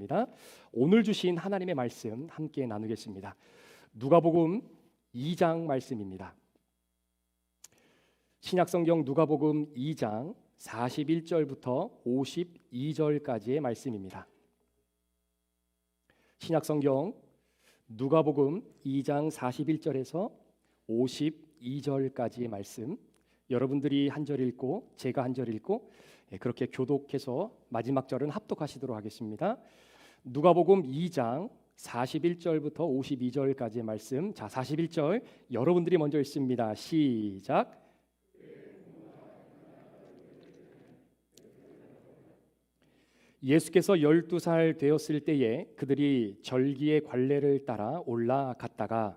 하겠습니다. 오늘 주신 하나님의 말씀 함께 나누겠습니다. 누가복음 2장 말씀입니다. 신약성경 누가복음 2장 41절부터 52절까지의 말씀입니다. 신약성경 누가복음 2장 41절에서 52절까지의 말씀, 여러분들이 한 절 읽고 제가 한 절 읽고 그렇게 교독해서 마지막 절은 합독하시도록 하겠습니다. 누가복음 2장 41절부터 52절까지의 말씀. 자, 41절 여러분들이 먼저 읽습니다. 시작. 예수께서 12살 되었을 때에 그들이 절기의 관례를 따라 올라갔다가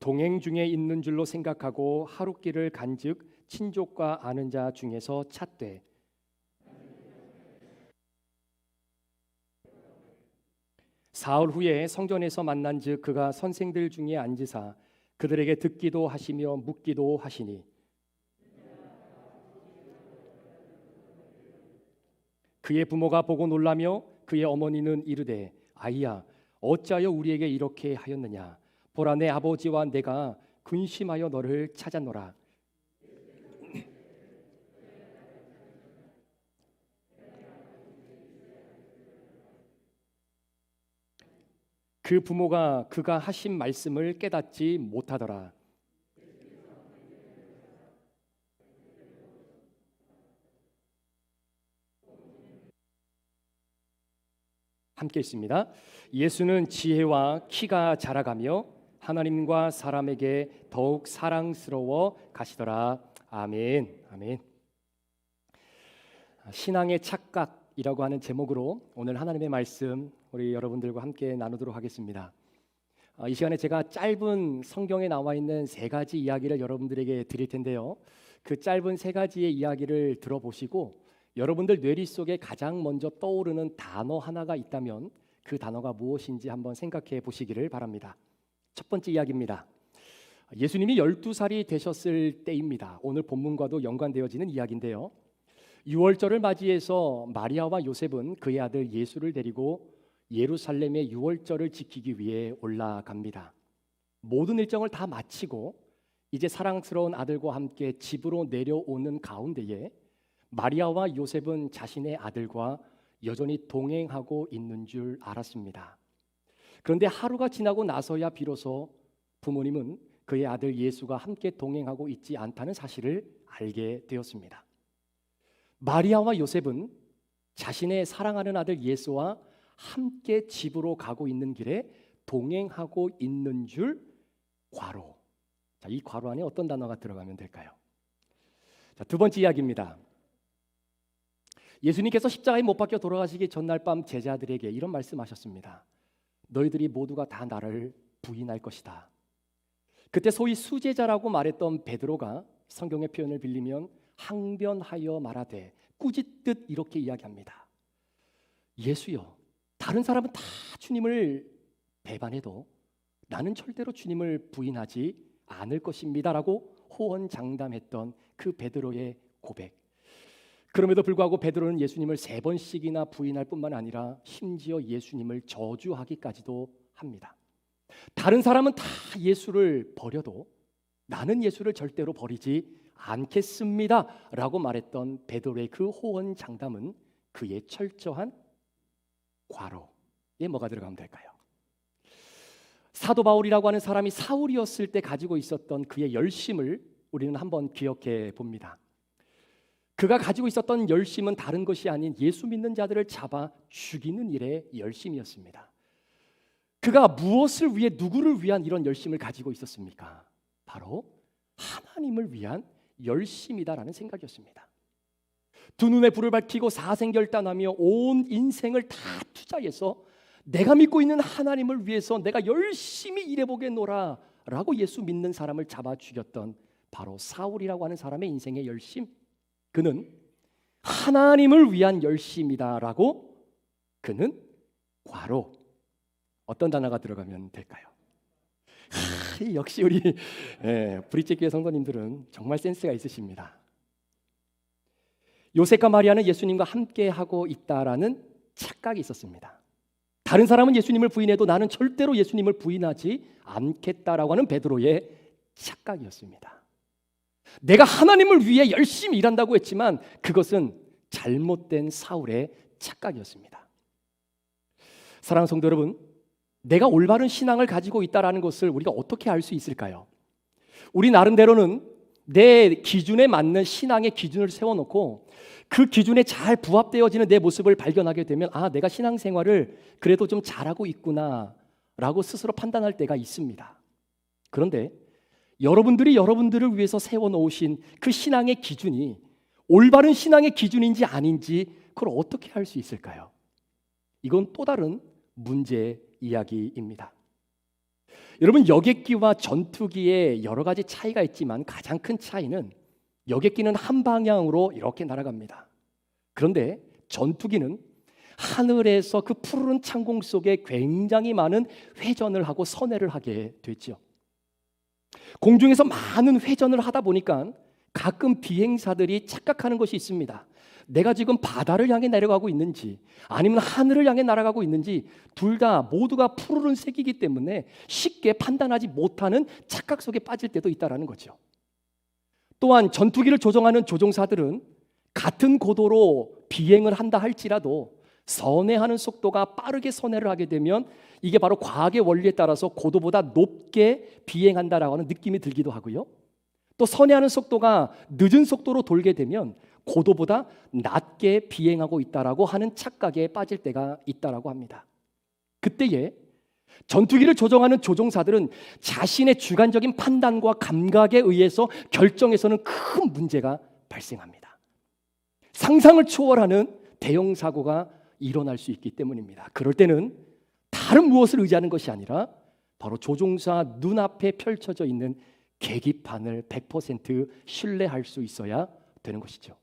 동행 중에 있는 줄로 생각하고 하룻길을 간즉 친족과 아는 자 중에서 찾되 사흘 후에 성전에서 만난즉 그가 선생들 중에 앉으사 그들에게 듣기도 하시며 묻기도 하시니 그의 부모가 보고 놀라며 그의 어머니는 이르되 아이야 어찌하여 우리에게 이렇게 하였느냐 보라 내 아버지와 내가 근심하여 너를 찾았노라. 그 부모가 그가 하신 말씀을 깨닫지 못하더라. 함께 있습니다. 예수는 지혜와 키가 자라가며 하나님과 사람에게 더욱 사랑스러워 가시더라. 아멘. 아멘. 신앙의 착각이라고 하는 제목으로 오늘 하나님의 말씀 우리 여러분들과 함께 나누도록 하겠습니다. 이 시간에 제가 짧은 성경에 나와 있는 세 가지 이야기를 여러분들에게 드릴 텐데요. 그 짧은 세 가지의 이야기를 들어보시고 여러분들 뇌리 속에 가장 먼저 떠오르는 단어 하나가 있다면 그 단어가 무엇인지 한번 생각해 보시기를 바랍니다. 첫 번째 이야기입니다. 예수님이 12살이 되셨을 때입니다. 오늘 본문과도 연관되어지는 이야기인데요. 유월절을 맞이해서 마리아와 요셉은 그의 아들 예수를 데리고 예루살렘의 유월절을 지키기 위해 올라갑니다. 모든 일정을 다 마치고 이제 사랑스러운 아들과 함께 집으로 내려오는 가운데에 마리아와 요셉은 자신의 아들과 여전히 동행하고 있는 줄 알았습니다. 그런데 하루가 지나고 나서야 비로소 부모님은 그의 아들 예수가 함께 동행하고 있지 않다는 사실을 알게 되었습니다. 마리아와 요셉은 자신의 사랑하는 아들 예수와 함께 집으로 가고 있는 길에 동행하고 있는 줄 과로. 자, 이 과로 안에 어떤 단어가 들어가면 될까요? 자, 두 번째 이야기입니다. 예수님께서 십자가에 못 박혀 돌아가시기 전날 밤 제자들에게 이런 말씀하셨습니다. 너희들이 모두가 다 나를 부인할 것이다. 그때 소위 수제자라고 말했던 베드로가 성경의 표현을 빌리면 항변하여 말하되 꾸짖듯 이렇게 이야기합니다. 예수여, 다른 사람은 다 주님을 배반해도 나는 절대로 주님을 부인하지 않을 것입니다라고 호언장담했던 그 베드로의 고백. 그럼에도 불구하고 베드로는 예수님을 3번씩이나 부인할 뿐만 아니라 심지어 예수님을 저주하기까지도 합니다. 다른 사람은 다 예수를 버려도 나는 예수를 절대로 버리지 않겠습니다 라고 말했던 베드로의 그 호언장담은 그의 철저한 과로에 뭐가 들어가면 될까요? 사도 바울이라고 하는 사람이 사울이었을 때 가지고 있었던 그의 열심을 우리는 한번 기억해 봅니다. 그가 가지고 있었던 열심은 다른 것이 아닌 예수 믿는 자들을 잡아 죽이는 일에 열심이었습니다. 그가 무엇을 위해 누구를 위한 이런 열심을 가지고 있었습니까? 바로 하나님을 위한 열심이다라는 생각이었습니다. 두 눈에 불을 밝히고 사생결단하며 온 인생을 다 투자해서 내가 믿고 있는 하나님을 위해서 내가 열심히 일해보겠노라 라고 예수 믿는 사람을 잡아 죽였던 바로 사울이라고 하는 사람의 인생의 열심. 그는 하나님을 위한 열심이다라고 그는 과로. 어떤 단어가 들어가면 될까요? 역시 우리 브릿지교회 성도님들은 정말 센스가 있으십니다. 요셉과 마리아는 예수님과 함께 하고 있다라는 착각이 있었습니다. 다른 사람은 예수님을 부인해도 나는 절대로 예수님을 부인하지 않겠다라고 하는 베드로의 착각이었습니다. 내가 하나님을 위해 열심히 일한다고 했지만 그것은 잘못된 사울의 착각이었습니다. 사랑하는 성도 여러분, 내가 올바른 신앙을 가지고 있다는 것을 우리가 어떻게 알 수 있을까요? 우리 나름대로는 내 기준에 맞는 신앙의 기준을 세워놓고 그 기준에 잘 부합되어지는 내 모습을 발견하게 되면 내가 신앙생활을 그래도 좀 잘하고 있구나 라고 스스로 판단할 때가 있습니다. 그런데 여러분들이 여러분들을 위해서 세워놓으신 그 신앙의 기준이 올바른 신앙의 기준인지 아닌지 그걸 어떻게 할 수 있을까요? 이건 또 다른 문제 이야기입니다. 여러분, 여객기와 전투기에 여러 가지 차이가 있지만 가장 큰 차이는 여객기는 한 방향으로 이렇게 날아갑니다. 그런데 전투기는 하늘에서 그 푸르른 창공 속에 굉장히 많은 회전을 하고 선회를 하게 되죠. 공중에서 많은 회전을 하다 보니까 가끔 비행사들이 착각하는 것이 있습니다. 내가 지금 바다를 향해 내려가고 있는지 아니면 하늘을 향해 날아가고 있는지 둘 다 모두가 푸르른 색이기 때문에 쉽게 판단하지 못하는 착각 속에 빠질 때도 있다는 거죠. 또한 전투기를 조종하는 조종사들은 같은 고도로 비행을 한다 할지라도 선회하는 속도가 빠르게 선회를 하게 되면 이게 바로 과학의 원리에 따라서 고도보다 높게 비행한다라고 하는 느낌이 들기도 하고요. 또 선회하는 속도가 늦은 속도로 돌게 되면 고도보다 낮게 비행하고 있다라고 하는 착각에 빠질 때가 있다라고 합니다. 그때에 전투기를 조종하는 조종사들은 자신의 주관적인 판단과 감각에 의해서 결정에서는 큰 문제가 발생합니다. 상상을 초월하는 대형 사고가 일어날 수 있기 때문입니다. 그럴 때는 다른 무엇을 의지하는 것이 아니라 바로 조종사 눈앞에 펼쳐져 있는 계기판을 100% 신뢰할 수 있어야 되는 것이죠.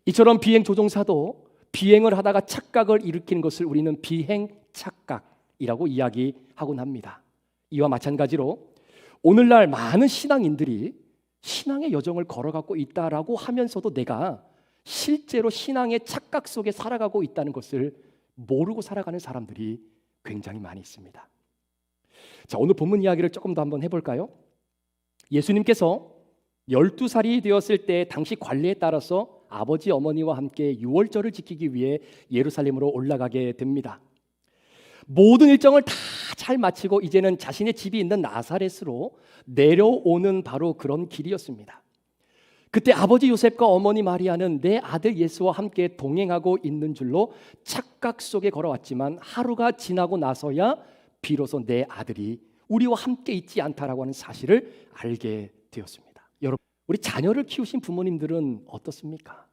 이처럼 비행 조종사도 비행을 하다가 착각을 일으키는 것을 우리는 비행 착각이라고 이야기하곤 합니다. 이와 마찬가지로 오늘날 많은 신앙인들이 신앙의 여정을 걸어가고 있다라고 하면서도 내가 실제로 신앙의 착각 속에 살아가고 있다는 것을 모르고 살아가는 사람들이 굉장히 많이 있습니다. 자, 오늘 본문 이야기를 조금 더 한번 해볼까요? 예수님께서 12살이 되었을 때 당시 관례에 따라서 아버지 어머니와 함께 유월절을 지키기 위해 예루살렘으로 올라가게 됩니다. 모든 일정을 다 잘 마치고 이제는 자신의 집이 있는 나사렛으로 내려오는 바로 그런 길이었습니다. 그때 아버지 요셉과 어머니 마리아는 내 아들 예수와 함께 동행하고 있는 줄로 착각 속에 걸어왔지만 하루가 지나고 나서야 비로소 내 아들이 우리와 함께 있지 않다라고 하는 사실을 알게 되었습니다. 여러분, 우리 자녀를 키우신 부모님들은 어떻습니까?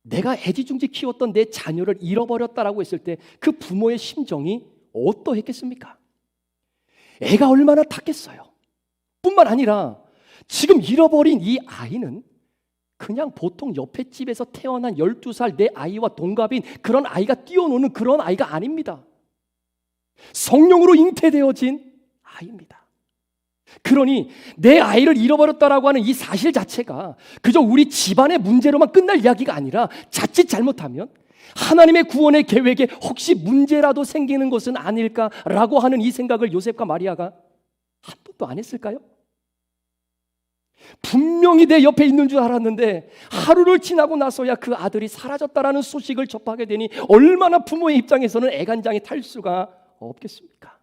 내가 애지중지 키웠던 내 자녀를 잃어버렸다라고 했을 때 그 부모의 심정이 어떠했겠습니까? 애가 얼마나 탔겠어요. 뿐만 아니라 지금 잃어버린 이 아이는 그냥 보통 옆에 집에서 태어난 12살 내 아이와 동갑인 그런 아이가 뛰어노는 그런 아이가 아닙니다. 성령으로 잉태되어진 아이입니다. 그러니 내 아이를 잃어버렸다라고 하는 이 사실 자체가 그저 우리 집안의 문제로만 끝날 이야기가 아니라 자칫 잘못하면 하나님의 구원의 계획에 혹시 문제라도 생기는 것은 아닐까라고 하는 이 생각을 요셉과 마리아가 한 번도 안 했을까요? 분명히 내 옆에 있는 줄 알았는데 하루를 지나고 나서야 그 아들이 사라졌다라는 소식을 접하게 되니 얼마나 부모의 입장에서는 애간장에 탈 수가 없겠습니까?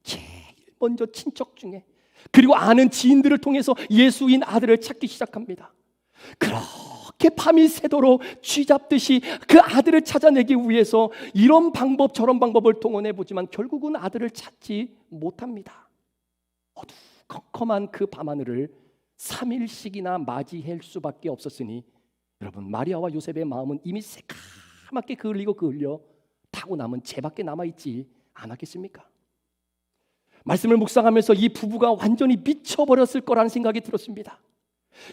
제일 먼저 친척 중에 그리고 아는 지인들을 통해서 예수인 아들을 찾기 시작합니다. 그렇게 밤이 새도록 쥐잡듯이 그 아들을 찾아내기 위해서 이런 방법 저런 방법을 동원해 보지만 결국은 아들을 찾지 못합니다. 어두컴컴한 그 밤하늘을 3일씩이나 맞이할 수밖에 없었으니 여러분, 마리아와 요셉의 마음은 이미 새까맣게 그을려 타고 남은 재밖에 남아있지 않았겠습니까? 말씀을 묵상하면서 이 부부가 완전히 미쳐버렸을 거라는 생각이 들었습니다.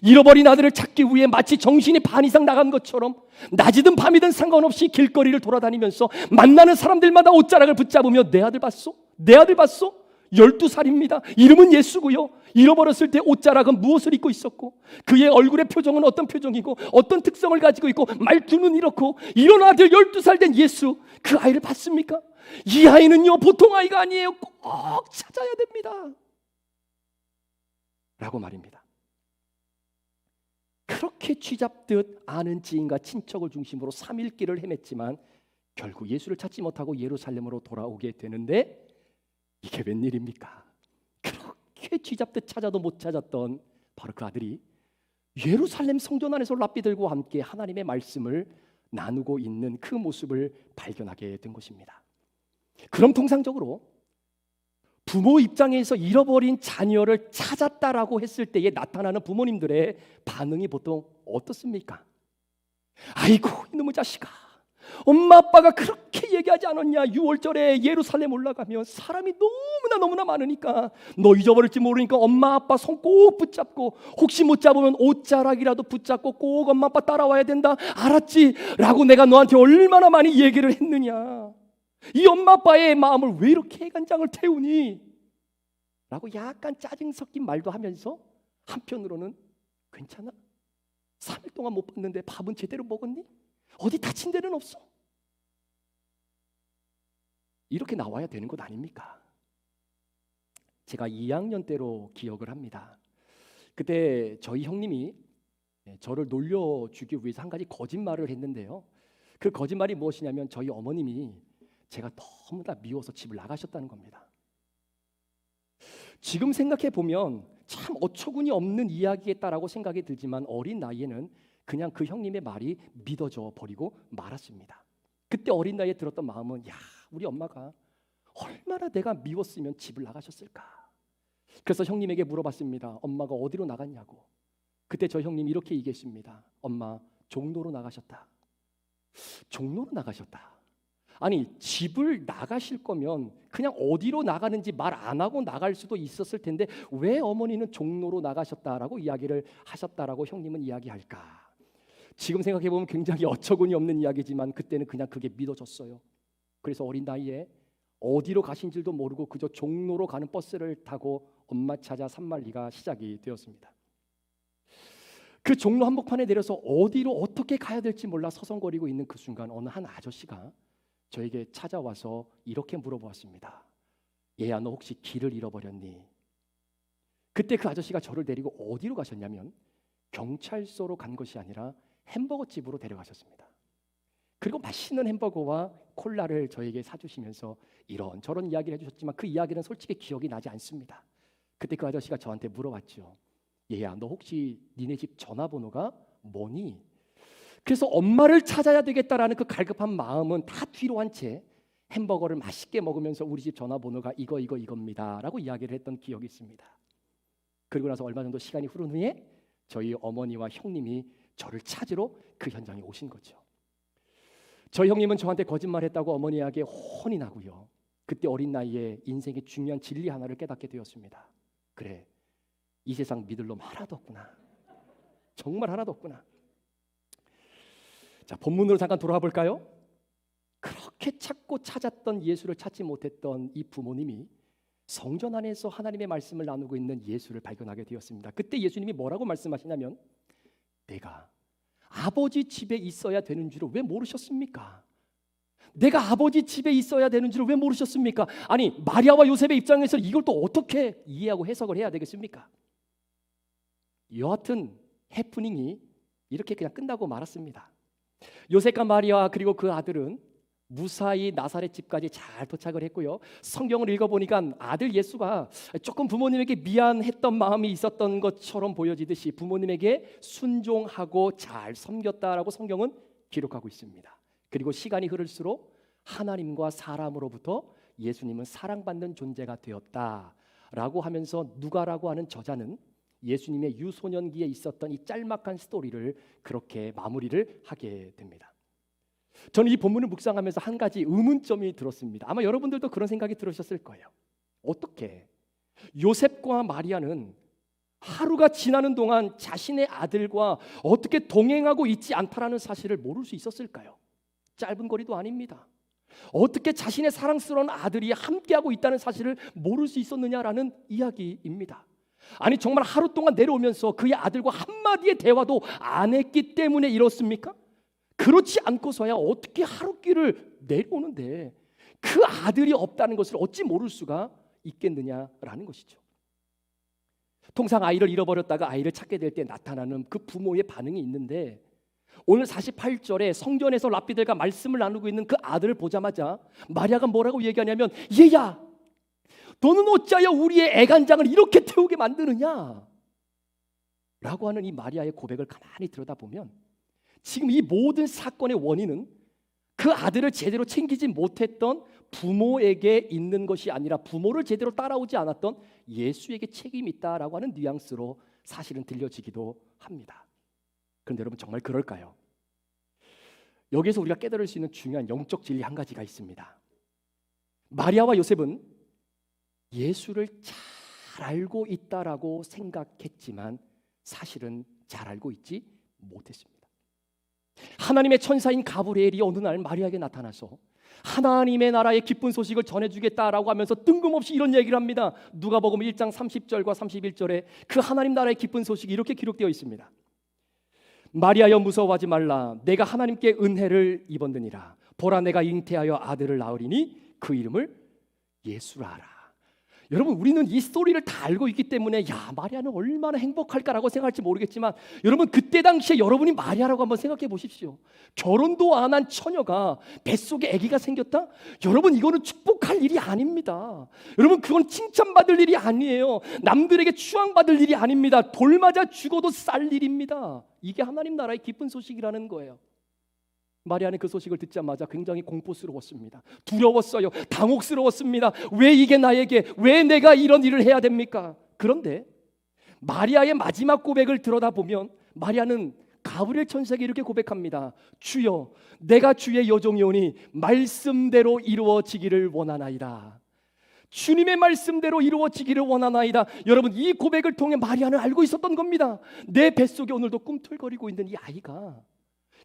잃어버린 아들을 찾기 위해 마치 정신이 반 이상 나간 것처럼 낮이든 밤이든 상관없이 길거리를 돌아다니면서 만나는 사람들마다 옷자락을 붙잡으며 내 아들 봤소? 내 아들 봤소? 12살입니다. 이름은 예수고요. 잃어버렸을 때 옷자락은 무엇을 입고 있었고 그의 얼굴의 표정은 어떤 표정이고 어떤 특성을 가지고 있고 말투는 이렇고 이런 아들 12살 된 예수, 그 아이를 봤습니까? 이 아이는요 보통 아이가 아니에요. 꼭 찾아야 됩니다 라고 말입니다. 그렇게 쥐잡듯 아는 지인과 친척을 중심으로 3일 길을 헤맸지만 결국 예수를 찾지 못하고 예루살렘으로 돌아오게 되는데 이게 웬일입니까? 그렇게 쥐잡듯 찾아도 못 찾았던 바로 그 아들이 예루살렘 성전 안에서 랍비들과 함께 하나님의 말씀을 나누고 있는 그 모습을 발견하게 된 것입니다. 그럼 통상적으로 부모 입장에서 잃어버린 자녀를 찾았다라고 했을 때에 나타나는 부모님들의 반응이 보통 어떻습니까? 아이고 이놈의 자식아, 엄마 아빠가 그렇게 얘기하지 않았냐? 6월절에 예루살렘 올라가면 사람이 너무나 많으니까 너 잊어버릴지 모르니까 엄마 아빠 손 꼭 붙잡고 혹시 못 잡으면 옷자락이라도 붙잡고 꼭 엄마 아빠 따라와야 된다, 알았지? 라고 내가 너한테 얼마나 많이 얘기를 했느냐? 이 엄마 아빠의 마음을 왜 이렇게 해간장을 태우니? 라고 약간 짜증 섞인 말도 하면서 한편으로는 괜찮아? 3일 동안 못 봤는데 밥은 제대로 먹었니? 어디 다친 데는 없어? 이렇게 나와야 되는 것 아닙니까? 제가 2학년 때로 기억을 합니다. 그때 저희 형님이 저를 놀려주기 위해서 한 가지 거짓말을 했는데요. 그 거짓말이 무엇이냐면 저희 어머님이 제가 너무나 미워서 집을 나가셨다는 겁니다. 지금 생각해 보면 참 어처구니 없는 이야기겠다라고 생각이 들지만 어린 나이에는 그냥 그 형님의 말이 믿어져 버리고 말았습니다. 그때 어린 나이에 들었던 마음은 야, 우리 엄마가 얼마나 내가 미웠으면 집을 나가셨을까. 그래서 형님에게 물어봤습니다. 엄마가 어디로 나갔냐고. 그때 저 형님이 이렇게 얘기했습니다. 엄마 종로로 나가셨다. 종로로 나가셨다. 아니 집을 나가실 거면 그냥 어디로 나가는지 말 안 하고 나갈 수도 있었을 텐데 왜 어머니는 종로로 나가셨다라고 이야기를 하셨다라고 형님은 이야기할까? 지금 생각해 보면 굉장히 어처구니 없는 이야기지만 그때는 그냥 그게 믿어졌어요. 그래서 어린 나이에 어디로 가신 줄도 모르고 그저 종로로 가는 버스를 타고 엄마 찾아 산만리가 시작이 되었습니다. 그 종로 한복판에 내려서 어디로 어떻게 가야 될지 몰라 서성거리고 있는 그 순간 어느 한 아저씨가 저에게 찾아와서 이렇게 물어보았습니다. 얘야, 너 혹시 길을 잃어버렸니? 그때 그 아저씨가 저를 데리고 어디로 가셨냐면 경찰서로 간 것이 아니라 햄버거 집으로 데려가셨습니다. 그리고 맛있는 햄버거와 콜라를 저에게 사주시면서 이런저런 이야기를 해주셨지만 그 이야기는 솔직히 기억이 나지 않습니다. 그때 그 아저씨가 저한테 물어봤죠. 얘야, 너 혹시 니네 집 전화번호가 뭐니? 그래서 엄마를 찾아야 되겠다라는 그 갈급한 마음은 다 뒤로 한 채 햄버거를 맛있게 먹으면서 우리 집 전화번호가 이겁니다 라고 이야기를 했던 기억이 있습니다. 그리고 나서 얼마 정도 시간이 흐른 후에 저희 어머니와 형님이 저를 찾으러 그 현장에 오신 거죠. 저희 형님은 저한테 거짓말했다고 어머니에게 혼이 나고요. 그때 어린 나이에 인생의 중요한 진리 하나를 깨닫게 되었습니다. 그래, 이 세상 믿을 놈 하나도 없구나. 정말 하나도 없구나. 자, 본문으로 잠깐 돌아와 볼까요? 그렇게 찾고 찾았던 예수를 찾지 못했던 이 부모님이 성전 안에서 하나님의 말씀을 나누고 있는 예수를 발견하게 되었습니다. 그때 예수님이 뭐라고 말씀하시냐면 내가 아버지 집에 있어야 되는 줄을 왜 모르셨습니까? 내가 아버지 집에 있어야 되는 줄을 왜 모르셨습니까? 아니, 마리아와 요셉의 입장에서 이걸 또 어떻게 이해하고 해석을 해야 되겠습니까? 여하튼 해프닝이 이렇게 그냥 끝나고 말았습니다. 요셉과 마리아 그리고 그 아들은 무사히 나사렛 집까지 잘 도착을 했고요. 성경을 읽어보니까 아들 예수가 조금 부모님에게 미안했던 마음이 있었던 것처럼 보여지듯이 부모님에게 순종하고 잘 섬겼다라고 성경은 기록하고 있습니다. 그리고 시간이 흐를수록 하나님과 사람으로부터 예수님은 사랑받는 존재가 되었다라고 하면서 누가라고 하는 저자는 예수님의 유소년기에 있었던 이 짤막한 스토리를 그렇게 마무리를 하게 됩니다. 저는 이 본문을 묵상하면서 한 가지 의문점이 들었습니다. 아마 여러분들도 그런 생각이 들으셨을 거예요. 어떻게 요셉과 마리아는 하루가 지나는 동안 자신의 아들과 어떻게 동행하고 있지 않다라는 사실을 모를 수 있었을까요? 짧은 거리도 아닙니다. 어떻게 자신의 사랑스러운 아들이 함께하고 있다는 사실을 모를 수 있었느냐라는 이야기입니다. 아니 정말 하루 동안 내려오면서 그의 아들과 한마디의 대화도 안 했기 때문에 이렇습니까? 그렇지 않고서야 어떻게 하루길을 내려오는데 그 아들이 없다는 것을 어찌 모를 수가 있겠느냐라는 것이죠. 통상 아이를 잃어버렸다가 아이를 찾게 될 때 나타나는 그 부모의 반응이 있는데 오늘 48절에 성전에서 랍비들과 말씀을 나누고 있는 그 아들을 보자마자 마리아가 뭐라고 얘기하냐면 얘야 너는 어찌하여 우리의 애간장을 이렇게 태우게 만드느냐 라고 하는 이 마리아의 고백을 가만히 들여다보면 지금 이 모든 사건의 원인은 그 아들을 제대로 챙기지 못했던 부모에게 있는 것이 아니라 부모를 제대로 따라오지 않았던 예수에게 책임이 있다라고 하는 뉘앙스로 사실은 들려지기도 합니다. 그런데 여러분 정말 그럴까요? 여기에서 우리가 깨달을 수 있는 중요한 영적 진리 한 가지가 있습니다. 마리아와 요셉은 예수를 잘 알고 있다라고 생각했지만 사실은 잘 알고 있지 못했습니다. 하나님의 천사인 가브리엘이 어느 날 마리아에게 나타나서 하나님의 나라의 기쁜 소식을 전해주겠다라고 하면서 뜬금없이 이런 얘기를 합니다. 누가복음 1장 30절과 31절에 그 하나님 나라의 기쁜 소식이 이렇게 기록되어 있습니다. 마리아여 무서워하지 말라. 내가 하나님께 은혜를 입었느니라. 보라 내가 잉태하여 아들을 낳으리니 그 이름을 예수라 하라. 여러분 우리는 이 스토리를 다 알고 있기 때문에 야 마리아는 얼마나 행복할까라고 생각할지 모르겠지만 여러분 그때 당시에 여러분이 마리아라고 한번 생각해 보십시오. 결혼도 안 한 처녀가 뱃속에 아기가 생겼다? 여러분 이거는 축복할 일이 아닙니다. 여러분 그건 칭찬받을 일이 아니에요. 남들에게 추앙받을 일이 아닙니다. 돌 맞아 죽어도 쌀 일입니다. 이게 하나님 나라의 기쁜 소식이라는 거예요. 마리아는 그 소식을 듣자마자 굉장히 공포스러웠습니다. 두려웠어요. 당혹스러웠습니다. 왜 이게 나에게, 왜 내가 이런 일을 해야 됩니까? 그런데 마리아의 마지막 고백을 들여다보면 마리아는 가브리엘 천사에게 이렇게 고백합니다. 주여, 내가 주의 여종이오니 말씀대로 이루어지기를 원하나이다. 주님의 말씀대로 이루어지기를 원하나이다. 여러분 이 고백을 통해 마리아는 알고 있었던 겁니다. 내 뱃속에 오늘도 꿈틀거리고 있는 이 아이가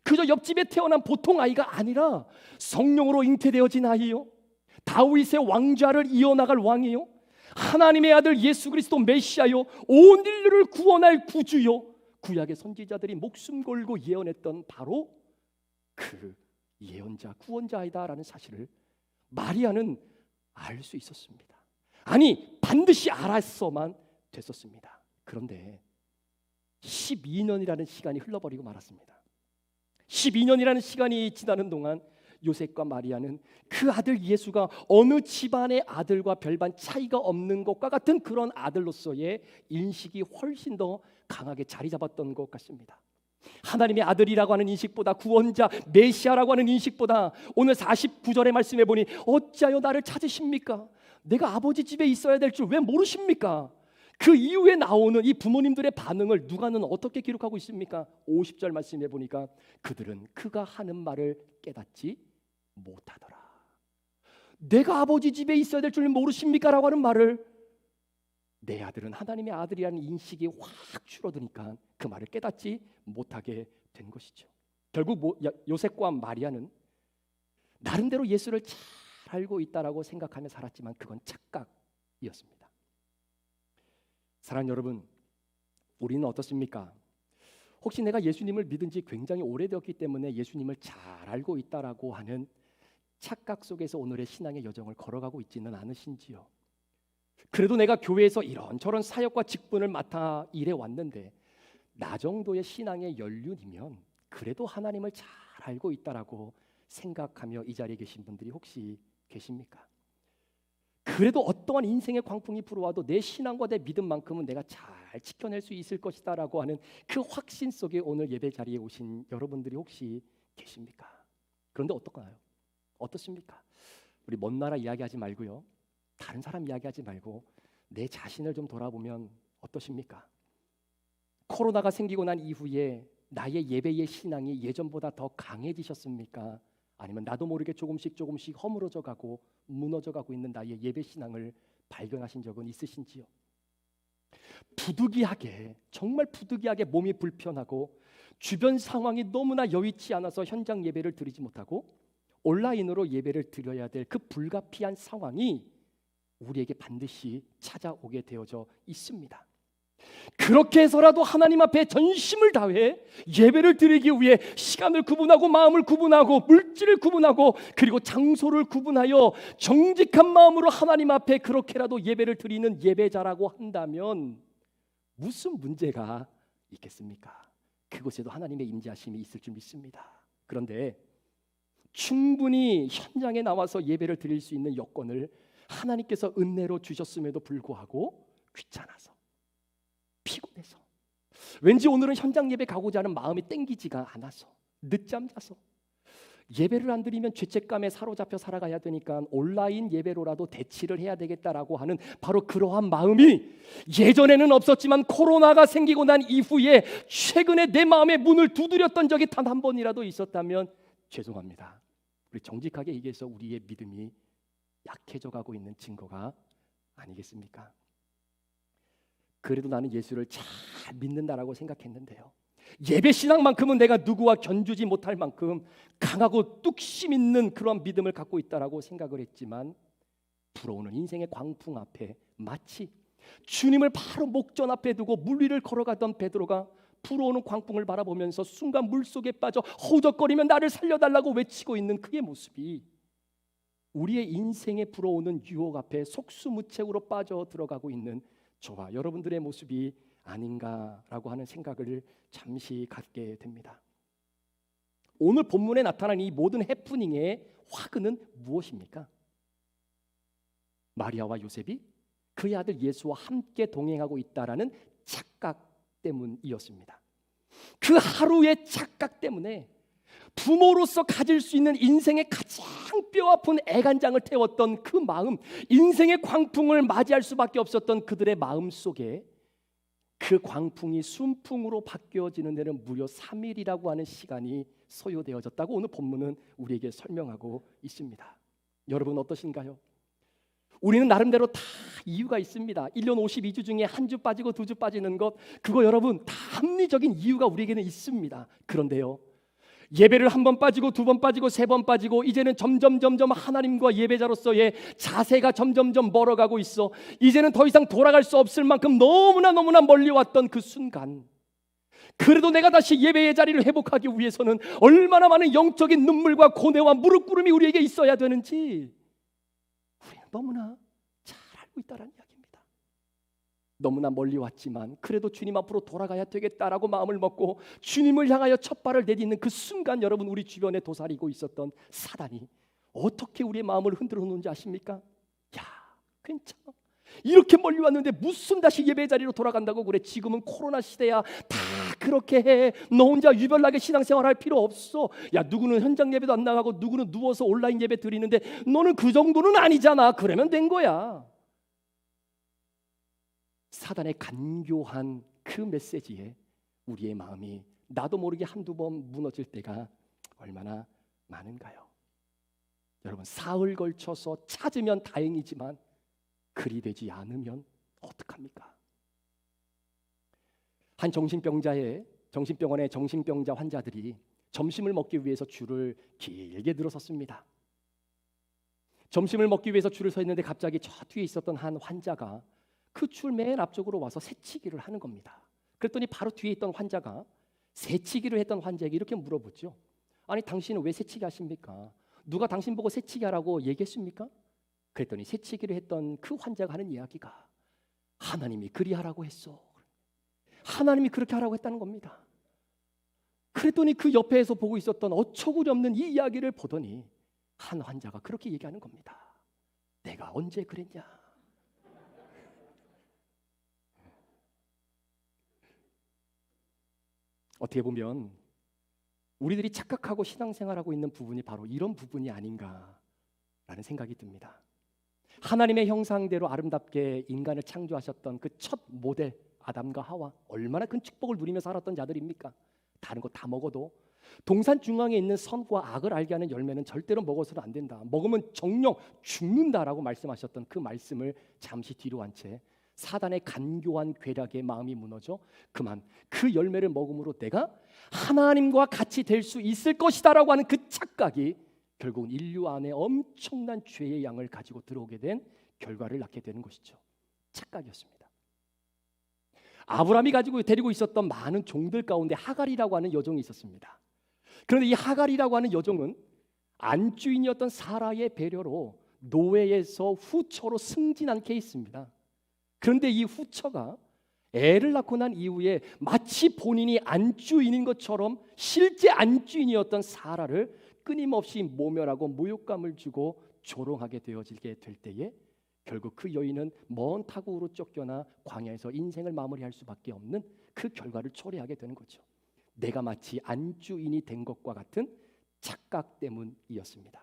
그저 옆집에 태어난 보통 아이가 아니라 성령으로 잉태되어진 아이요, 다윗의 왕좌를 이어나갈 왕이요, 하나님의 아들 예수 그리스도 메시아요, 온 인류를 구원할 구주요, 구약의 선지자들이 목숨 걸고 예언했던 바로 그 예언자 구원자이다라는 사실을 마리아는 알 수 있었습니다. 아니 반드시 알았어만 됐었습니다. 그런데 12년이라는 시간이 흘러버리고 말았습니다. 12년이라는 시간이 지나는 동안 요셉과 마리아는 그 아들 예수가 어느 집안의 아들과 별반 차이가 없는 것과 같은 그런 아들로서의 인식이 훨씬 더 강하게 자리 잡았던 것 같습니다. 하나님의 아들이라고 하는 인식보다, 구원자 메시아라고 하는 인식보다 오늘 49절의 말씀에 보니 어찌하여 나를 찾으십니까? 내가 아버지 집에 있어야 될 줄 왜 모르십니까? 그 이후에 나오는 이 부모님들의 반응을 누가는 어떻게 기록하고 있습니까? 50절 말씀에 보니까 그들은 그가 하는 말을 깨닫지 못하더라. 내가 아버지 집에 있어야 될 줄 모르십니까? 라고 하는 말을 내 아들은 하나님의 아들이라는 인식이 확 줄어드니까 그 말을 깨닫지 못하게 된 것이죠. 결국 요셉과 마리아는 나름대로 예수를 잘 알고 있다라고 생각하며 살았지만 그건 착각이었습니다. 사랑하는 여러분, 우리는 어떻습니까? 혹시 내가 예수님을 믿은 지 굉장히 오래되었기 때문에 예수님을 잘 알고 있다라고 하는 착각 속에서 오늘의 신앙의 여정을 걸어가고 있지는 않으신지요? 그래도 내가 교회에서 이런저런 사역과 직분을 맡아 일해 왔는데 나 정도의 신앙의 연륜이면 그래도 하나님을 잘 알고 있다라고 생각하며 이 자리에 계신 분들이 혹시 계십니까? 그래도 어떠한 인생의 광풍이 불어와도 내 신앙과 내 믿음만큼은 내가 잘 지켜낼 수 있을 것이다라고 하는 그 확신 속에 오늘 예배 자리에 오신 여러분들이 혹시 계십니까? 그런데 어떨까요? 어떻습니까? 우리 먼 나라 이야기하지 말고요, 다른 사람 이야기하지 말고 내 자신을 좀 돌아보면 어떠십니까? 코로나가 생기고 난 이후에 나의 예배의 신앙이 예전보다 더 강해지셨습니까? 아니면 나도 모르게 조금씩 허물어져 가고 무너져 가고 있는 나의 예배 신앙을 발견하신 적은 있으신지요? 부득이하게, 정말 부득이하게 몸이 불편하고 주변 상황이 너무나 여의치 않아서 현장 예배를 드리지 못하고 온라인으로 예배를 드려야 될 그 불가피한 상황이 우리에게 반드시 찾아오게 되어져 있습니다. 그렇게 해서라도 하나님 앞에 전심을 다해 예배를 드리기 위해 시간을 구분하고 마음을 구분하고 물질을 구분하고 그리고 장소를 구분하여 정직한 마음으로 하나님 앞에 그렇게라도 예배를 드리는 예배자라고 한다면 무슨 문제가 있겠습니까? 그곳에도 하나님의 임재하심이 있을 줄 믿습니다. 그런데 충분히 현장에 나와서 예배를 드릴 수 있는 여건을 하나님께서 은혜로 주셨음에도 불구하고 귀찮아서, 피곤해서, 왠지 오늘은 현장 예배 가고자 하는 마음이 땡기지가 않아서, 늦잠 자서, 예배를 안 드리면 죄책감에 사로잡혀 살아가야 되니까 온라인 예배로라도 대치를 해야 되겠다라고 하는 바로 그러한 마음이 예전에는 없었지만 코로나가 생기고 난 이후에 최근에 내 마음의 문을 두드렸던 적이 단 한 번이라도 있었다면 죄송합니다. 우리 정직하게 얘기해서 우리의 믿음이 약해져 가고 있는 증거가 아니겠습니까? 그래도 나는 예수를 잘 믿는다라고 생각했는데요, 예배 신앙만큼은 내가 누구와 견주지 못할 만큼 강하고 뚝심 있는 그런 믿음을 갖고 있다라고 생각을 했지만 불어오는 인생의 광풍 앞에 마치 주님을 바로 목전 앞에 두고 물 위를 걸어가던 베드로가 불어오는 광풍을 바라보면서 순간 물속에 빠져 허우적거리며 나를 살려달라고 외치고 있는 그의 모습이 우리의 인생에 불어오는 유혹 앞에 속수무책으로 빠져 들어가고 있는 저와 여러분들의 모습이 아닌가라고 하는 생각을 잠시 갖게 됩니다. 오늘 본문에 나타난 이 모든 해프닝의 화근은 무엇입니까? 마리아와 요셉이 그의 아들 예수와 함께 동행하고 있다라는 착각 때문이었습니다. 그 하루의 착각 때문에 부모로서 가질 수 있는 인생의 가장 뼈아픈 애간장을 태웠던 그 마음, 인생의 광풍을 맞이할 수밖에 없었던 그들의 마음 속에 그 광풍이 순풍으로 바뀌어지는 데는 무려 3일이라고 하는 시간이 소요되어졌다고 오늘 본문은 우리에게 설명하고 있습니다. 여러분 어떠신가요? 우리는 나름대로 다 이유가 있습니다. 1년 52주 중에 한 주 빠지고 2주 빠지는 것, 그거 여러분 다 합리적인 이유가 우리에게는 있습니다. 그런데요, 예배를 한 번 빠지고 2번 빠지고 3번 빠지고 이제는 점점 하나님과 예배자로서의 자세가 점점 멀어가고 있어. 이제는 더 이상 돌아갈 수 없을 만큼 너무나 멀리 왔던 그 순간, 그래도 내가 다시 예배의 자리를 회복하기 위해서는 얼마나 많은 영적인 눈물과 고뇌와 무릎 꿇음이 우리에게 있어야 되는지 우리는 너무나 잘 알고 있다는 이야기입니다. 너무나 멀리 왔지만 그래도 주님 앞으로 돌아가야 되겠다라고 마음을 먹고 주님을 향하여 첫 발을 내딛는 그 순간, 여러분 우리 주변에 도사리고 있었던 사단이 어떻게 우리의 마음을 흔들어 놓는지 아십니까? 야, 괜찮아, 이렇게 멀리 왔는데 무슨 다시 예배 자리로 돌아간다고 그래? 지금은 코로나 시대야. 다 그렇게 해. 너 혼자 유별나게 신앙생활 할 필요 없어. 야, 누구는 현장 예배도 안 나가고 누구는 누워서 온라인 예배 드리는데 너는 그 정도는 아니잖아. 그러면 된 거야. 사단의 간교한 그 메시지에 우리의 마음이 나도 모르게 한두 번 무너질 때가 얼마나 많은가요? 여러분, 사흘 걸쳐서 찾으면 다행이지만 그리 되지 않으면 어떡합니까? 한 정신병원의 정신병자 환자들이 점심을 먹기 위해서 줄을 길게 들어섰습니다. 점심을 먹기 위해서 줄을 서 있는데 갑자기 저 뒤에 있었던 한 환자가 그 줄 맨 앞쪽으로 와서 새치기를 하는 겁니다. 그랬더니 바로 뒤에 있던 환자가 새치기를 했던 환자에게 이렇게 물어보죠. 아니, 당신은 왜 새치기 하십니까? 누가 당신 보고 새치기 하라고 얘기했습니까? 그랬더니 새치기를 했던 그 환자가 하는 이야기가 하나님이 그리하라고 했어. 하나님이 그렇게 하라고 했다는 겁니다. 그랬더니 그 옆에서 보고 있었던 어처구니 없는 이 이야기를 보더니 한 환자가 그렇게 얘기하는 겁니다. 내가 언제 그랬냐? 어떻게 보면 우리들이 착각하고 신앙생활하고 있는 부분이 바로 이런 부분이 아닌가라는 생각이 듭니다. 하나님의 형상대로 아름답게 인간을 창조하셨던 그 첫 모델 아담과 하와, 얼마나 큰 축복을 누리며 살았던 자들입니까? 다른 거 다 먹어도 동산 중앙에 있는 선과 악을 알게 하는 열매는 절대로 먹어서는 안 된다. 먹으면 정령 죽는다라고 말씀하셨던 그 말씀을 잠시 뒤로 한 채 사단의 간교한 괴락에 마음이 무너져 그만 그 열매를 먹음으로 내가 하나님과 같이 될 수 있을 것이다라고 하는 그 착각이 결국은 인류 안에 엄청난 죄의 양을 가지고 들어오게 된 결과를 낳게 되는 것이죠. 착각이었습니다. 아브라함이 가지고 데리고 있었던 많은 종들 가운데 하갈이라고 하는 여종이 있었습니다. 그런데 이 하갈이라고 하는 여종은 안주인이었던 사라의 배려로 노예에서 후처로 승진한 케이스입니다. 그런데 이 후처가 애를 낳고 난 이후에 마치 본인이 안주인인 것처럼 실제 안주인이었던 사라를 끊임없이 모멸하고 모욕감을 주고 조롱하게 되어지게 될 때에 결국 그 여인은 먼 타국으로 쫓겨나 광야에서 인생을 마무리할 수밖에 없는 그 결과를 초래하게 되는 거죠. 내가 마치 안주인이 된 것과 같은 착각 때문이었습니다.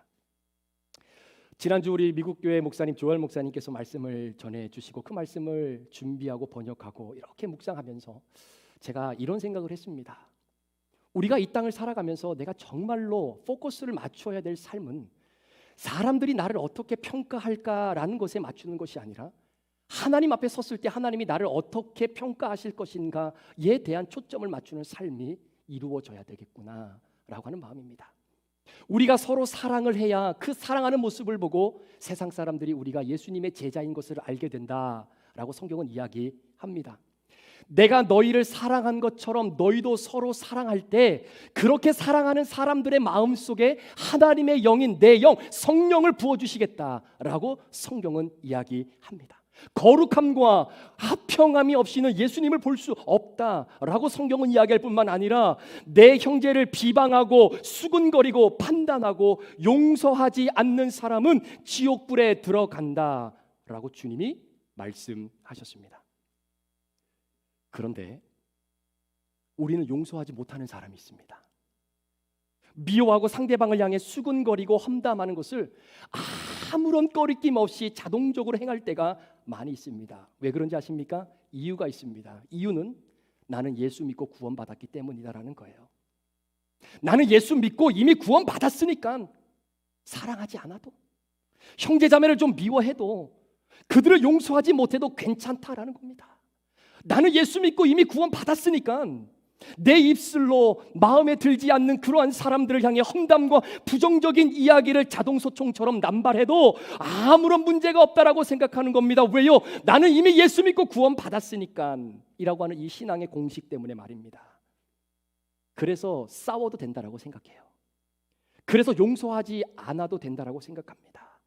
지난주 우리 미국 교회 목사님 조엘 목사님께서 말씀을 전해주시고 그 말씀을 준비하고 번역하고 이렇게 묵상하면서 제가 이런 생각을 했습니다. 우리가 이 땅을 살아가면서 내가 정말로 포커스를 맞춰야 될 삶은 사람들이 나를 어떻게 평가할까라는 것에 맞추는 것이 아니라 하나님 앞에 섰을 때 하나님이 나를 어떻게 평가하실 것인가에 대한 초점을 맞추는 삶이 이루어져야 되겠구나라고 하는 마음입니다. 우리가 서로 사랑을 해야 그 사랑하는 모습을 보고 세상 사람들이 우리가 예수님의 제자인 것을 알게 된다라고 성경은 이야기합니다. 내가 너희를 사랑한 것처럼 너희도 서로 사랑할 때 그렇게 사랑하는 사람들의 마음속에 하나님의 영인 내 영 성령을 부어주시겠다라고 성경은 이야기합니다. 거룩함과 합평함이 없이는 예수님을 볼 수 없다라고 성경은 이야기할 뿐만 아니라 내 형제를 비방하고 수군거리고 판단하고 용서하지 않는 사람은 지옥불에 들어간다라고 주님이 말씀하셨습니다. 그런데 우리는 용서하지 못하는 사람이 있습니다. 미워하고 상대방을 향해 수군거리고 험담하는 것을 아무런 꺼리낌 없이 자동적으로 행할 때가 많이 있습니다. 왜 그런지 아십니까? 이유가 있습니다. 이유는 나는 예수 믿고 구원받았기 때문이다라는 거예요. 나는 예수 믿고 이미 구원받았으니까 사랑하지 않아도 형제자매를 좀 미워해도 그들을 용서하지 못해도 괜찮다라는 겁니다. 나는 예수 믿고 이미 구원받았으니까 내 입술로 마음에 들지 않는 그러한 사람들을 향해 험담과 부정적인 이야기를 자동소총처럼 남발해도 아무런 문제가 없다라고 생각하는 겁니다. 왜요? 나는 이미 예수 믿고 구원받았으니까 이라고 하는 이 신앙의 공식 때문에 말입니다. 그래서 싸워도 된다라고 생각해요. 그래서 용서하지 않아도 된다라고 생각합니다.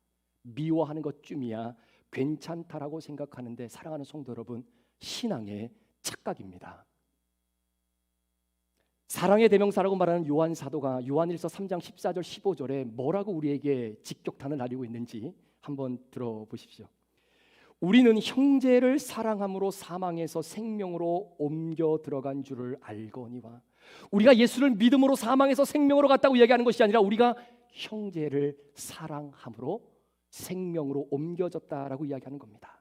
미워하는 것쯤이야 괜찮다라고 생각하는데 사랑하는 성도 여러분, 신앙의 착각입니다. 사랑의 대명사라고 말하는 요한 사도가 요한일서 3장 14절 15절에 뭐라고 우리에게 직격탄을 날리고 있는지 한번 들어보십시오. 우리는 형제를 사랑함으로 사망에서 생명으로 옮겨 들어간 줄을 알거니와. 우리가 예수를 믿음으로 사망에서 생명으로 갔다고 얘기하는 것이 아니라 우리가 형제를 사랑함으로 생명으로 옮겨졌다라고 이야기하는 겁니다.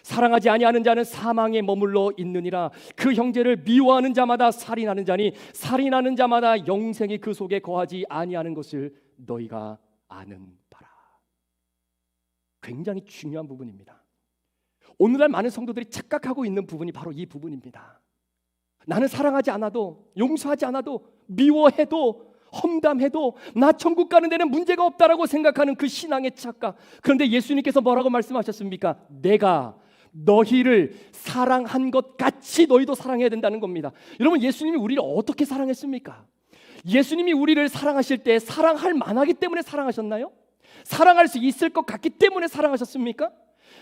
사랑하지 아니하는 자는 사망에 머물러 있느니라. 그 형제를 미워하는 자마다 살인하는 자니 살인하는 자마다 영생이 그 속에 거하지 아니하는 것을 너희가 아는 바라. 굉장히 중요한 부분입니다. 오늘날 많은 성도들이 착각하고 있는 부분이 바로 이 부분입니다. 나는 사랑하지 않아도 용서하지 않아도 미워해도 험담해도 나 천국 가는 데는 문제가 없다라고 생각하는 그 신앙의 착각. 그런데 예수님께서 뭐라고 말씀하셨습니까? 내가 너희를 사랑한 것 같이 너희도 사랑해야 된다는 겁니다. 여러분, 예수님이 우리를 어떻게 사랑했습니까? 예수님이 우리를 사랑하실 때 사랑할 만하기 때문에 사랑하셨나요? 사랑할 수 있을 것 같기 때문에 사랑하셨습니까?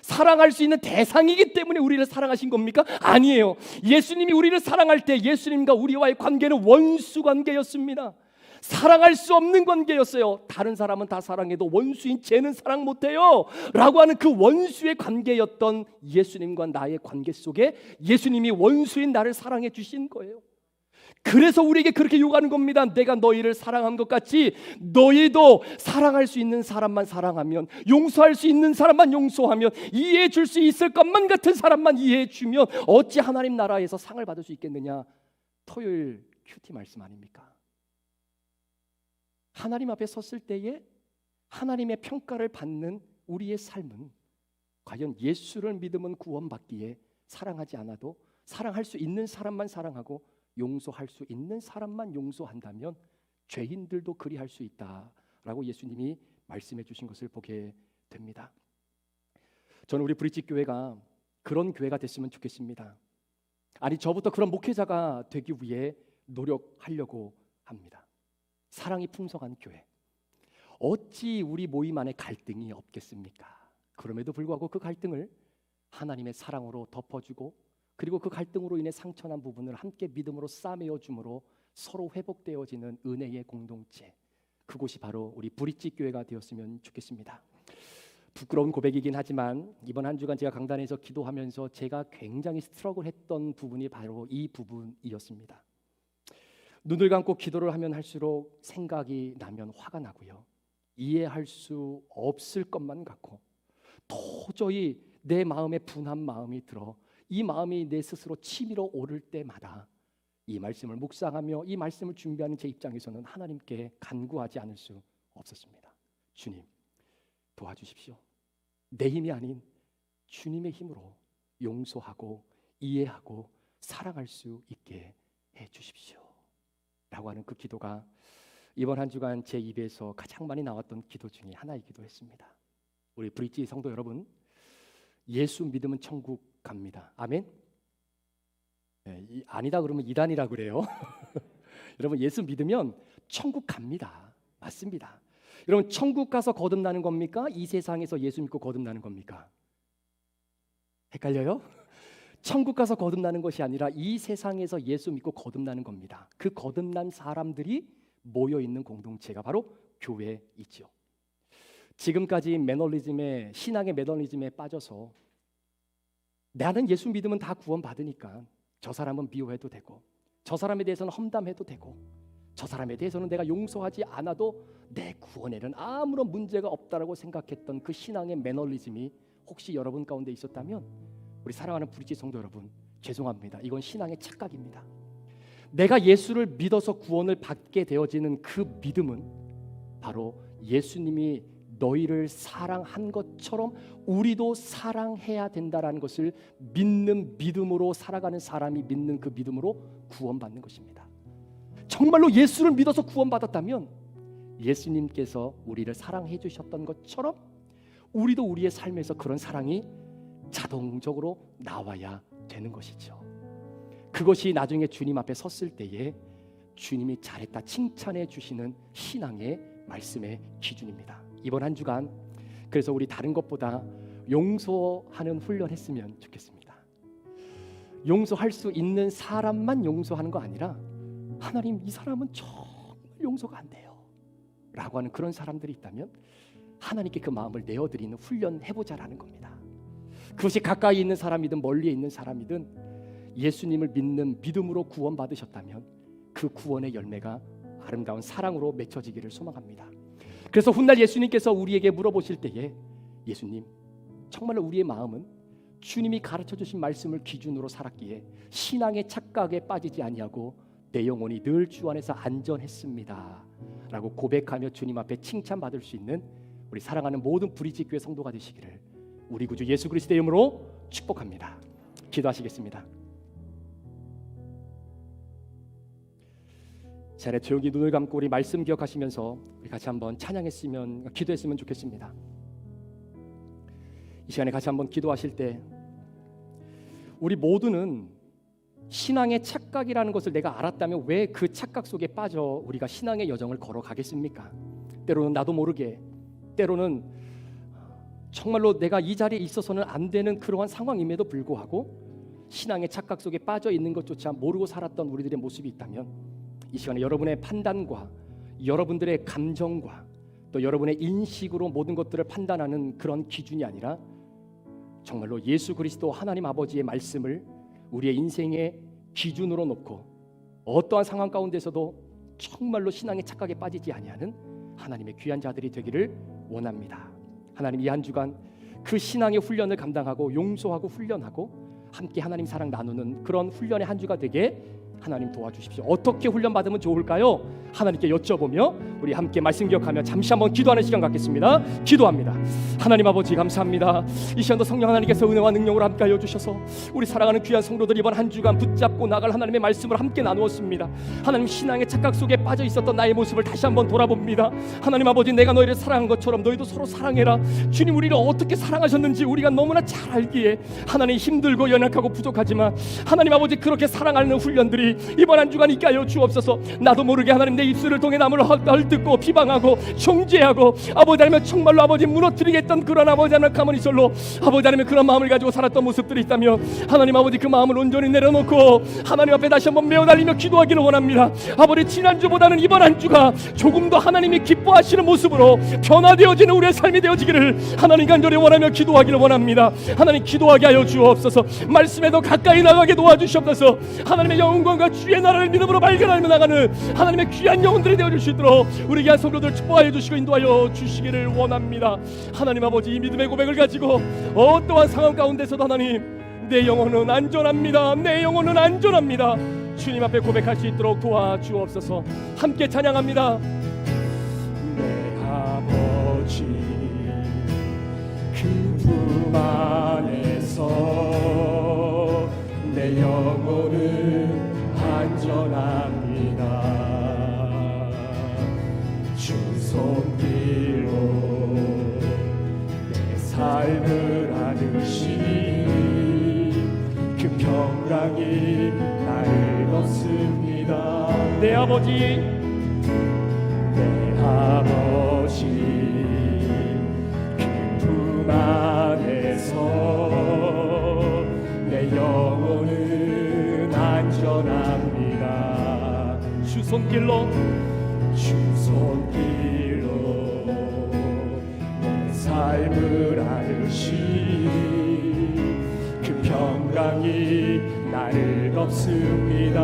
사랑할 수 있는 대상이기 때문에 우리를 사랑하신 겁니까? 아니에요. 예수님이 우리를 사랑할 때 예수님과 우리와의 관계는 원수 관계였습니다. 사랑할 수 없는 관계였어요. 다른 사람은 다 사랑해도 원수인 쟤는 사랑 못해요 라고 하는 그 원수의 관계였던 예수님과 나의 관계 속에 예수님이 원수인 나를 사랑해 주신 거예요. 그래서 우리에게 그렇게 요구하는 겁니다. 내가 너희를 사랑한 것 같이 너희도 사랑할 수 있는 사람만 사랑하면, 용서할 수 있는 사람만 용서하면, 이해해 줄 수 있을 것만 같은 사람만 이해해 주면 어찌 하나님 나라에서 상을 받을 수 있겠느냐. 토요일 큐티 말씀 아닙니까? 하나님 앞에 섰을 때에 하나님의 평가를 받는 우리의 삶은 과연 예수를 믿으면 구원받기에 사랑하지 않아도 사랑할 수 있는 사람만 사랑하고 용서할 수 있는 사람만 용서한다면 죄인들도 그리할 수 있다 라고 예수님이 말씀해 주신 것을 보게 됩니다. 저는 우리 브릿지 교회가 그런 교회가 됐으면 좋겠습니다. 아니, 저부터 그런 목회자가 되기 위해 노력하려고 합니다. 사랑이 풍성한 교회. 어찌 우리 모임 안에 갈등이 없겠습니까? 그럼에도 불구하고 그 갈등을 하나님의 사랑으로 덮어주고, 그리고 그 갈등으로 인해 상처난 부분을 함께 믿음으로 싸매어 줌으로 서로 회복되어지는 은혜의 공동체, 그곳이 바로 우리 브릿지 교회가 되었으면 좋겠습니다. 부끄러운 고백이긴 하지만 이번 한 주간 제가 강단에서 기도하면서 제가 굉장히 스트러글했던 부분이 바로 이 부분이었습니다. 눈을 감고 기도를 하면 할수록 생각이 나면 화가 나고요, 이해할 수 없을 것만 같고, 도저히 내 마음에 분한 마음이 들어 이 마음이 내 스스로 치밀어 오를 때마다 이 말씀을 묵상하며 이 말씀을 준비하는 제 입장에서는 하나님께 간구하지 않을 수 없었습니다. 주님, 도와주십시오. 내 힘이 아닌 주님의 힘으로 용서하고 이해하고 사랑할 수 있게 해주십시오 라고 하는 그 기도가 이번 한 주간 제 입에서 가장 많이 나왔던 기도 중에 하나이기도 했습니다. 우리 브릿지 성도 여러분, 예수 믿으면 천국 갑니다. 아멘? 네, 아니다 그러면 이단이라 그래요. 여러분, 예수 믿으면 천국 갑니다. 맞습니다. 여러분, 천국 가서 거듭나는 겁니까? 이 세상에서 예수 믿고 거듭나는 겁니까? 헷갈려요? 천국 가서 거듭나는 것이 아니라 이 세상에서 예수 믿고 거듭나는 겁니다. 그 거듭난 사람들이 모여 있는 공동체가 바로 교회이죠. 지금까지 매너리즘에, 신앙의 매너리즘에 빠져서 나는 예수 믿으면 다 구원받으니까 저 사람은 미워해도 되고, 저 사람에 대해서는 험담해도 되고, 저 사람에 대해서는 내가 용서하지 않아도 내 구원에는 아무런 문제가 없다라고 생각했던 그 신앙의 매너리즘이 혹시 여러분 가운데 있었다면, 우리 사랑하는 브릿지 성도 여러분, 죄송합니다. 이건 신앙의 착각입니다. 내가 예수를 믿어서 구원을 받게 되어지는 그 믿음은 바로 예수님이 너희를 사랑한 것처럼 우리도 사랑해야 된다라는 것을 믿는 믿음으로 살아가는 사람이 믿는 그 믿음으로 구원받는 것입니다. 정말로 예수를 믿어서 구원받았다면 예수님께서 우리를 사랑해 주셨던 것처럼 우리도 우리의 삶에서 그런 사랑이 자동적으로 나와야 되는 것이죠. 그것이 나중에 주님 앞에 섰을 때에 주님이 잘했다 칭찬해 주시는 신앙의 말씀의 기준입니다. 이번 한 주간 그래서 우리 다른 것보다 용서하는 훈련했으면 좋겠습니다. 용서할 수 있는 사람만 용서하는 거 아니라, 하나님, 이 사람은 정말 용서가 안 돼요 라고 하는 그런 사람들이 있다면 하나님께 그 마음을 내어드리는 훈련 해보자라는 겁니다. 그것이 가까이 있는 사람이든 멀리에 있는 사람이든 예수님을 믿는 믿음으로 구원받으셨다면 그 구원의 열매가 아름다운 사랑으로 맺혀지기를 소망합니다. 그래서 훗날 예수님께서 우리에게 물어보실 때에, 예수님, 정말로 우리의 마음은 주님이 가르쳐주신 말씀을 기준으로 살았기에 신앙의 착각에 빠지지 아니하고 내 영혼이 늘 주 안에서 안전했습니다 라고 고백하며 주님 앞에 칭찬받을 수 있는 우리 사랑하는 모든 브릿지 교회 성도가 되시기를 우리 구주 예수 그리스도의 이름으로 축복합니다. 기도하시겠습니다. 자네 조용히 눈을 감고 우리 말씀 기억하시면서 우리 같이 한번 찬양했으면, 기도했으면 좋겠습니다. 이 시간에 같이 한번 기도하실 때 우리 모두는 신앙의 착각이라는 것을 내가 알았다면 왜 그 착각 속에 빠져 우리가 신앙의 여정을 걸어가겠습니까? 때로는 나도 모르게, 때로는 정말로 내가 이 자리에 있어서는 안 되는 그러한 상황임에도 불구하고 신앙의 착각 속에 빠져 있는 것조차 모르고 살았던 우리들의 모습이 있다면, 이 시간에 여러분의 판단과 여러분들의 감정과 또 여러분의 인식으로 모든 것들을 판단하는 그런 기준이 아니라 정말로 예수 그리스도 하나님 아버지의 말씀을 우리의 인생의 기준으로 놓고 어떠한 상황 가운데서도 정말로 신앙의 착각에 빠지지 아니하는 하나님의 귀한 자들이 되기를 원합니다. 하나님, 이 한 주간 그 신앙의 훈련을 감당하고 용서하고 훈련하고 함께 하나님 사랑 나누는 그런 훈련의 한 주가 되게 하나님 도와주십시오. 어떻게 훈련받으면 좋을까요? 하나님께 여쭤보며 우리 함께 말씀 기억하며 잠시 한번 기도하는 시간 갖겠습니다. 기도합니다. 하나님 아버지 감사합니다. 이 시간도 성령 하나님께서 은혜와 능력으로 함께하여 주셔서 우리 사랑하는 귀한 성도들 이번 한 주간 붙잡고 나갈 하나님의 말씀을 함께 나누었습니다. 하나님 신앙의 착각 속에 빠져 있었던 나의 모습을 다시 한번 돌아봅니다. 하나님 아버지 내가 너희를 사랑한 것처럼 너희도 서로 사랑해라. 주님 우리를 어떻게 사랑하셨는지 우리가 너무나 잘 알기에 하나님 힘들고 연약하고 부족하지만 하나님 아버지 그렇게 사랑하는 훈련들이 이번 한 주간 있게 하여 주옵소서. 나도 모르게 하나님 내 입술을 통해 남을 헐뜯고 비방하고 정죄하고 아버지 하나님 정말로 아버지 무너뜨리겠던 그런 아버지 하나님 가만히 있을로 아버지 하나님 그런 마음을 가지고 살았던 모습들이 있다며 하나님 아버지 그 마음을 온전히 내려놓고 하나님 앞에 다시 한번 메어 달리며 기도하기를 원합니다. 아버지 지난주보다는 이번 한 주가 조금 더 하나님이 기뻐하시는 모습으로 변화되어지는 우리의 삶이 되어지기를 하나님 간절히 원하며 기도하기를 원합니다. 하나님 기도하게 하여 주옵소서. 말씀에 더 가까이 나가게 도와주시옵소서. 하나님의 영광과 주의 나라를 믿음으로 발견하며 나가는 하나님의 귀한 영혼들이 되어줄 수 있도록 우리 귀한 성도들 축복하여 주시고 인도하여 주시기를 원합니다. 하나님 아버지 이 믿음의 고백을 가지고 어떠한 상황 가운데서도 하나님 내 영혼은 안전합니다. 내 영혼은 안전합니다. 주님 앞에 고백할 수 있도록 도와주옵소서. 함께 찬양합니다. 내 아버지 그 품 안에서 내 영혼은 안전합니다. 주 손길로 내 삶을 안으시니 그 평강이 나를 걷습니다. 내 아버지 그 품 안에서 내 영혼은 안전합니다. 주 손길로 내 삶을 안으시니 그 평강이 나를 덮습니다.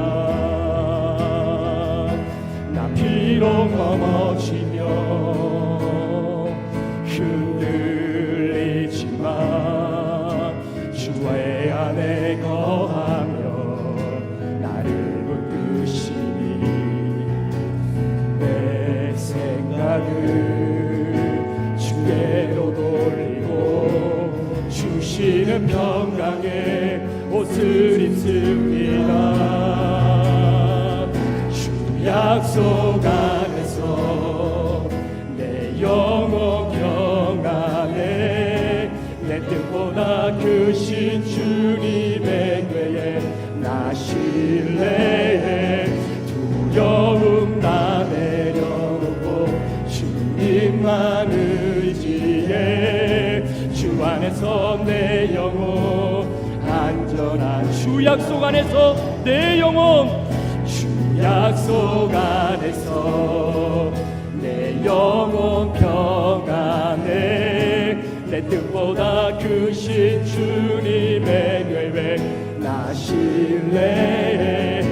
나 비록 넘어지며 흔들리지만 주의 안에 거하며 나를 붙드시니 내 생각을 주께로 돌리고 주시는 평강의 옷을 입습니다. 주 약속 안에서 내 영혼 평안에 내 뜻보다 크신 주님의 궤에 나 신뢰해 두려움 다 내려놓고 주님만 의지해 주 안에서 내 영혼 안전한 주 약속 안에서 내 영혼 주 약속 안에서 내 영혼 평안에 내 뜻보다 크신 주님의 궤에 나 신뢰해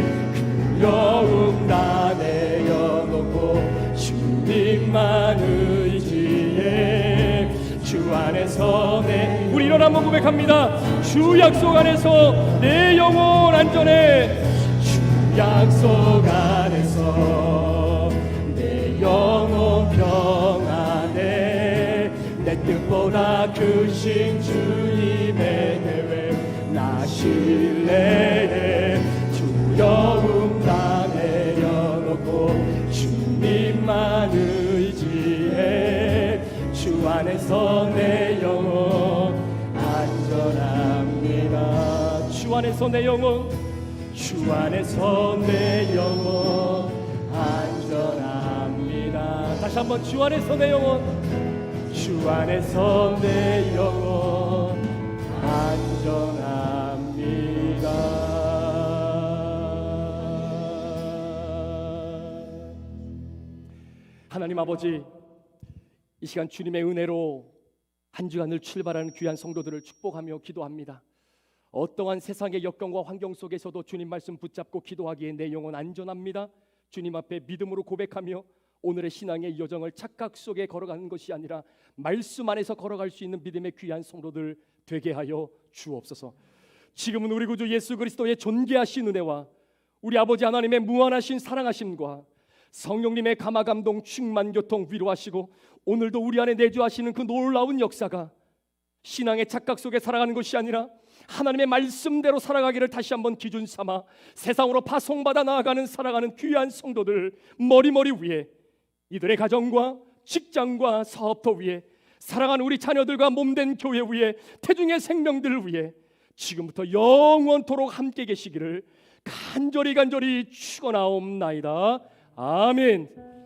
두려움 다 내려놓고 주님만 의지해 주 안에서 내 우리 이런 한번 고백합니다. 주 약속 안에서 내 영혼 안전해 주 약속 안에서 내 영혼 평안해 내 뜻보다 크신 주님의 궤에 나 신뢰해 두려움 다 내려놓고 주님만 의지해 주 안에서 내 영혼 안전합니다. 주 안에서 내 영혼 주 안에서 내 영혼 안전합니다. 다시 한번 주 안에서 내 영혼 주 안에서 내 영혼 안전합니다. 하나님 아버지 이 시간 주님의 은혜로 한 주간을 출발하는 귀한 성도들을 축복하며 기도합니다. 어떠한 세상의 역경과 환경 속에서도 주님 말씀 붙잡고 기도하기에 내 영혼 안전합니다. 주님 앞에 믿음으로 고백하며 오늘의 신앙의 여정을 착각 속에 걸어가는 것이 아니라 말씀 안에서 걸어갈 수 있는 믿음의 귀한 성도들 되게 하여 주옵소서. 지금은 우리 구주 예수 그리스도의 존귀하신 은혜와 우리 아버지 하나님의 무한하신 사랑하심과 성령님의 감화 감동 충만 교통 위로하시고 오늘도 우리 안에 내주하시는 그 놀라운 역사가 신앙의 착각 속에 살아가는 것이 아니라 하나님의 말씀대로 살아가기를 다시 한번 기준 삼아 세상으로 파송받아 나아가는 살아가는 귀한 성도들 머리머리 위에, 이들의 가정과 직장과 사업터 위에, 사랑하는 우리 자녀들과 몸된 교회 위에, 태중의 생명들 위에 지금부터 영원토록 함께 계시기를 간절히 축원하옵나이다. 아멘.